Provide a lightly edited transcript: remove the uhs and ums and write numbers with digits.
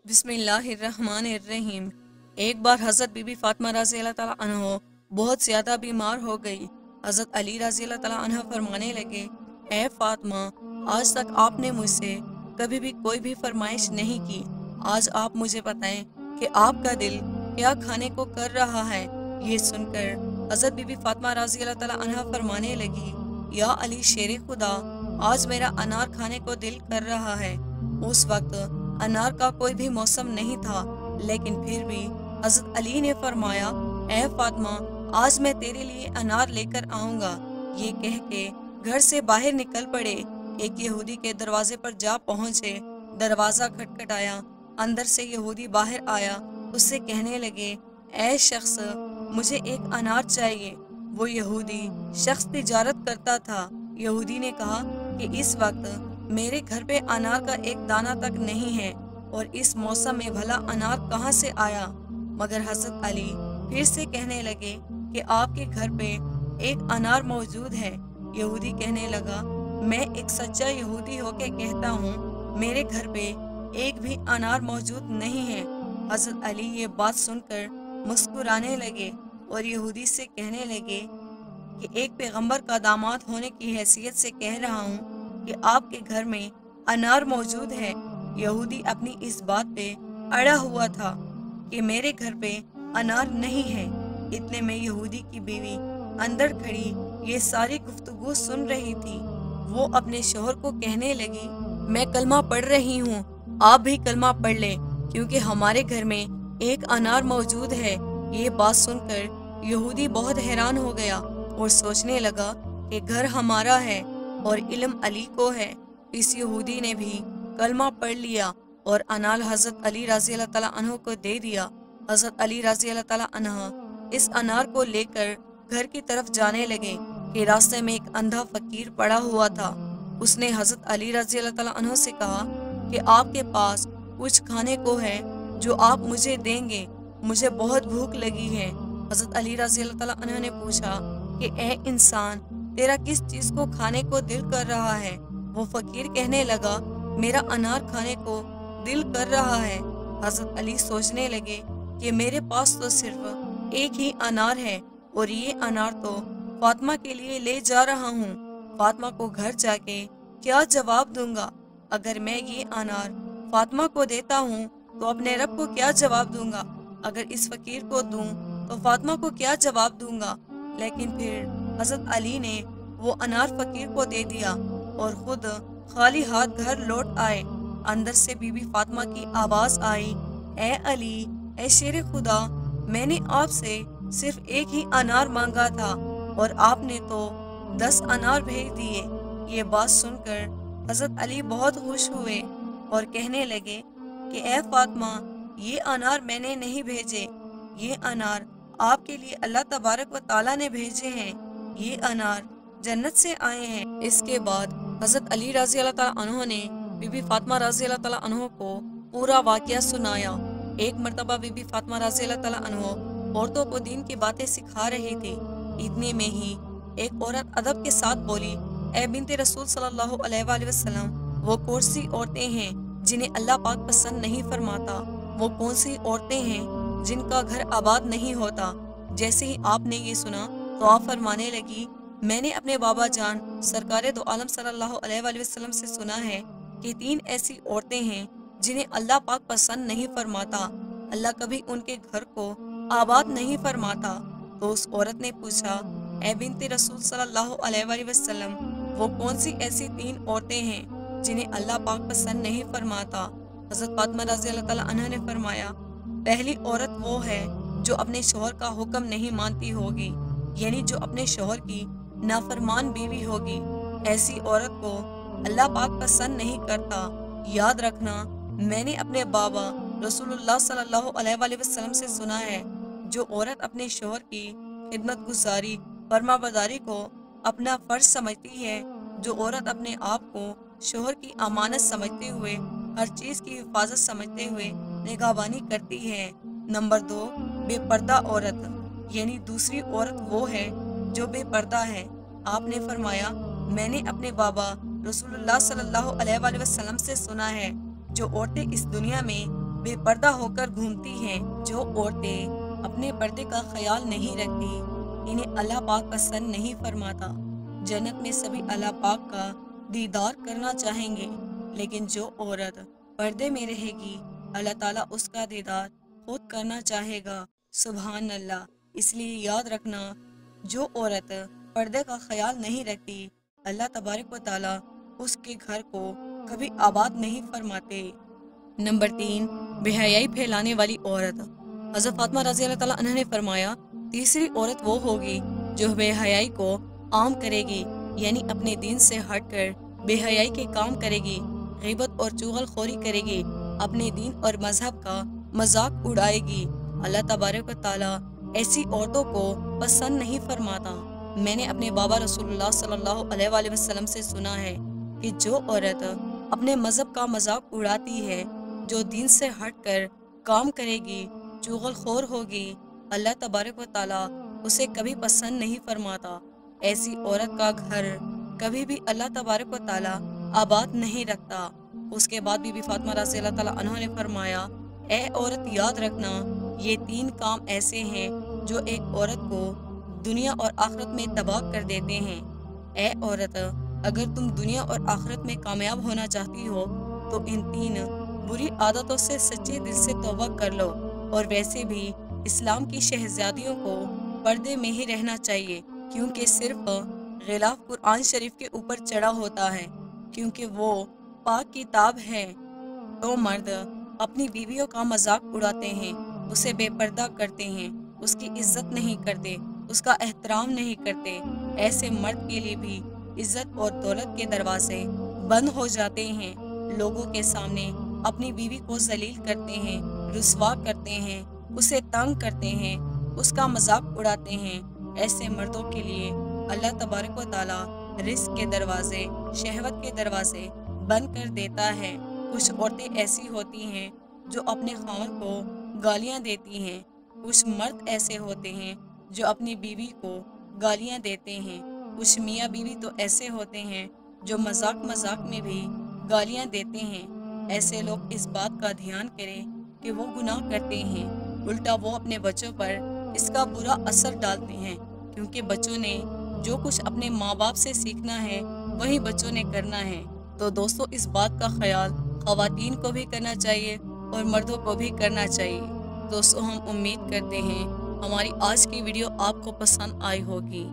बिस्मिल्लाहिर्रहमानिर्रहीम। एक बार हज़रत बीबी फ़ातिमा रज़ी अल्लाह ताला अन्हा बहुत ज़्यादा बीमार हो गई। हज़रत अली रज़ी अल्लाह ताला अन्हा फरमाने लगे, ए फ़ातिमा, आज तक आपने मुझसे कभी भी कोई भी फरमाइश नहीं की। आज आप मुझे बताएं कि आपका दिल क्या खाने को कर रहा है। ये सुनकर हज़रत बीबी फ़ातिमा रज़ी अल्लाह ताला अन्हा फरमाने लगी, या अली शेर खुदा, आज मेरा अनार खाने को दिल कर रहा है। उस वक्त अनार का कोई भी मौसम नहीं था, लेकिन फिर भी हज़रत अली ने फरमाया, ए फ़ातिमा, आज मैं तेरे लिए अनार लेकर आऊँगा। ये कह के घर से बाहर निकल पड़े। एक यहूदी के दरवाजे पर जा पहुँचे। दरवाज़ा खटखटाया। अंदर से यहूदी बाहर आया। उससे कहने लगे, ए शख्स, मुझे एक अनार चाहिए। वो यहूदी शख्स तिजारत करता था। यहूदी ने कहा कि इस वक्त मेरे घर पे अनार का एक दाना तक नहीं है, और इस मौसम में भला अनार कहाँ से आया। मगर हज़रत अली फिर से कहने लगे कि आपके घर पे एक अनार मौजूद है। यहूदी कहने लगा, मैं एक सच्चा यहूदी होके कहता हूँ, मेरे घर पे एक भी अनार मौजूद नहीं है। हज़रत अली ये बात सुनकर मुस्कुराने लगे और यहूदी से कहने लगे कि एक पैगंबर का दामाद होने की हैसियत से कह रहा हूँ कि आपके घर में अनार मौजूद है। यहूदी अपनी इस बात पे अड़ा हुआ था कि मेरे घर पे अनार नहीं है। इतने में यहूदी की बीवी अंदर खड़ी ये सारी गुफ्तगू सुन रही थी। वो अपने शोहर को कहने लगी, मैं कलमा पढ़ रही हूँ, आप भी कलमा पढ़ लें, क्योंकि हमारे घर में एक अनार मौजूद है। ये बात सुनकर यहूदी बहुत हैरान हो गया और सोचने लगा कि घर हमारा है और इल्म अली को है। इस यहूदी ने भी कलमा पढ़ लिया और अनार हज़रत अली रज़ी अल्लाह ताला अन्हो को दे दिया। हज़रत अली रज़ी अल्लाह ताला अन्हा इस अनार को लेकर घर की तरफ जाने लगे कि रास्ते में एक अंधा फकीर पड़ा हुआ था। उसने हज़रत अली रज़ी अल्लाह ताला अन्हो से कहा कि आपके पास कुछ खाने को है जो आप मुझे देंगे, मुझे बहुत भूख लगी है। हज़रत अली रज़ी अल्लाह ताला अन्हो ने पूछा कि ए इंसान, तेरा किस चीज़ को खाने को दिल कर रहा है। वो फकीर कहने लगा, मेरा अनार खाने को दिल कर रहा है। हज़रत अली सोचने लगे कि मेरे पास तो सिर्फ एक ही अनार है और ये अनार तो फातिमा के लिए ले जा रहा हूँ। फातिमा को घर जाके क्या जवाब दूंगा। अगर मैं ये अनार फातिमा को देता हूँ तो अपने रब को क्या जवाब दूंगा। अगर इस फकीर को दूं तो फातिमा को क्या जवाब दूंगा। लेकिन फिर हज़रत अली ने वो अनार फकीर को दे दिया और खुद खाली हाथ घर लौट आए। अंदर से बीबी फातिमा की आवाज़ आई, ए अली, ए शेर खुदा, मैंने आपसे सिर्फ एक ही अनार मांगा था और आपने तो 10 अनार भेज दिए। ये बात सुनकर हज़रत अली बहुत खुश हुए और कहने लगे कि ए फातिमा, ये अनार मैंने नहीं भेजे, ये अनार आपके लिए अल्लाह तबारक व ताला ने भेजे हैं। ये अनार जन्नत से आए हैं। इसके बाद हज़रत अली रज़ी अल्लाह ताला अन्हो ने बीबी फातिमा रज़ी अल्लाह ताला अन्हो को पूरा वाक़या सुनाया। एक मर्तबा बीबी फातिमा रज़ी अल्लाह ताला अन्हो औरतों को दीन की बातें सिखा रही थी। इतने में ही एक औरत अदब के साथ बोली, ए बिन्ते रसूल सल्लल्लाहु अलैहि वसल्लम, वो कौन सी औरतें हैं जिन्हें अल्लाह पाक पसंद नहीं फरमाता। वो कौन सी औरतें हैं जिनका घर आबाद नहीं होता। जैसे ही आपने ये सुना तो आप फरमाने लगी, मैंने अपने बाबा जान सरकारे दो आलम सल्लल्लाहु अलैहि वसल्लम से सुना है कि 3 ऐसी औरतें हैं जिन्हें अल्लाह पाक पसंद नहीं फरमाता। अल्लाह कभी उनके घर को आबाद नहीं फरमाता। तो उस औरत ने पूछा, ए बिन्ते रसूल सल्लल्लाहु अलैहि वसल्लम, वो कौन सी ऐसी 3 औरतें हैं जिन्हें अल्लाह पाक पसंद नहीं फरमाता। हज़रत फातिमा रज़ी अल्लाह ताला अन्हा ने फरमाया, पहली औरत वो है जो अपने शौहर का हुक्म नहीं मानती होगी, यानी जो अपने शौहर की नाफरमान बीवी होगी। ऐसी औरत को अल्लाह पाक पसंद नहीं करता। याद रखना, मैंने अपने बाबा रसूलुल्लाह सल्लल्लाहु अलैहि वसल्लम से सुना है, जो औरत अपने शौहर की खिदमत गुजारी फरमाबरदारी को अपना फर्ज समझती है, जो औरत अपने आप को शौहर की अमानत समझते हुए हर चीज़ की हिफाजत समझते हुए निगहबानी करती है। नंबर 2, बेपर्दा औरत, यानी दूसरी औरत वो है जो बेपर्दा है। आपने फरमाया, मैंने अपने बाबा रसूलुल्लाह सल्लल्लाहु अलैहि वसल्लम से सुना है, जो औरतें इस दुनिया में بے پردہ ہو کر گھومتی ہیں۔ جو عورتیں اپنے پردے کا خیال نہیں رکھتی انہیں اللہ پاک پسند نہیں فرماتا۔ جنت میں سبھی اللہ پاک کا دیدار کرنا چاہیں گے، لیکن جو عورت پردے میں رہے گی اللہ تعالیٰ اس کا دیدار خود کرنا چاہے گا۔ سبحان اللہ۔ اس لیے یاد رکھنا، جو عورت پردے کا خیال نہیں رکھتی اللہ تبارک و تعالیٰ اس کے گھر کو کبھی آباد نہیں فرماتے۔ نمبر 3، بے حیائی پھیلانے والی عورت۔ حضرت فاطمہ رضی اللہ تعالیٰ عنہ نے فرمایا، تیسری عورت وہ ہوگی جو بے حیائی کو عام کرے گی، یعنی اپنے دین سے ہٹ کر بے حیائی کے کام کرے گی، غیبت اور چغل خوری کرے گی، اپنے دین اور مذہب کا مذاق اڑائے گی۔ اللہ تبارک و تعالیٰ ایسی عورتوں کو پسند نہیں فرماتا۔ میں نے اپنے بابا رسول اللہ صلی اللہ علیہ وآلہ وسلم سے سنا ہے کہ جو عورت اپنے مذہب کا مذاق اڑاتی ہے، جو دین سے ہٹ کر کام کرے گی، چغل خور ہوگی، اللہ تبارک و تعالیٰ اسے کبھی پسند نہیں فرماتا۔ ایسی عورت کا گھر کبھی بھی اللہ تبارک و تعالیٰ آباد نہیں رکھتا۔ اس کے بعد بی بی فاطمہ رضی اللہ تعالیٰ عنہ نے فرمایا، اے عورت یاد رکھنا، یہ 3 کام ایسے ہیں جو ایک عورت کو دنیا اور آخرت میں تباہ کر دیتے ہیں۔ اے عورت، اگر تم دنیا اور آخرت میں کامیاب ہونا چاہتی ہو تو ان 3 بری عادتوں سے سچے دل سے توبہ کر لو۔ اور ویسے بھی اسلام کی شہزادیوں کو پردے میں ہی رہنا چاہیے، کیونکہ صرف غلاف قرآن شریف کے اوپر چڑھا ہوتا ہے، کیونکہ وہ پاک کتاب ہے۔ تو مرد اپنی بیویوں کا مذاق اڑاتے ہیں، اسے بے پردہ کرتے ہیں، اس کی عزت نہیں کرتے، اس کا احترام نہیں کرتے۔ ایسے مرد کے لیے بھی عزت اور دولت کے دروازے بند ہو جاتے ہیں۔ لوگوں کے سامنے اپنی بیوی کو ذلیل کرتے ہیں، رسوا کرتے ہیں، اسے تنگ کرتے ہیں، اس کا مذاق اڑاتے ہیں۔ ایسے مردوں کے لیے اللہ تبارک و تعالیٰ رزق کے دروازے، شہوت کے دروازے بند کر دیتا ہے۔ کچھ عورتیں ایسی ہوتی ہیں جو اپنے خاوند کو گالیاں دیتی ہیں، کچھ مرد ایسے ہوتے ہیں جو اپنی بیوی کو گالیاں دیتے ہیں، کچھ میاں بیوی تو ایسے ہوتے ہیں جو مذاق میں بھی گالیاں دیتے ہیں۔ ایسے لوگ اس بات کا دھیان کریں کہ وہ گناہ کرتے ہیں، الٹا وہ اپنے بچوں پر اس کا برا اثر ڈالتے ہیں، کیونکہ بچوں نے جو کچھ اپنے ماں باپ سے سیکھنا ہے وہی بچوں نے کرنا ہے۔ تو دوستو، اس بات کا خیال خواتین کو بھی کرنا چاہیے اور مردوں کو بھی کرنا چاہیے۔ دوستو، ہم امید کرتے ہیں ہماری آج کی ویڈیو آپ کو پسند آئی ہوگی۔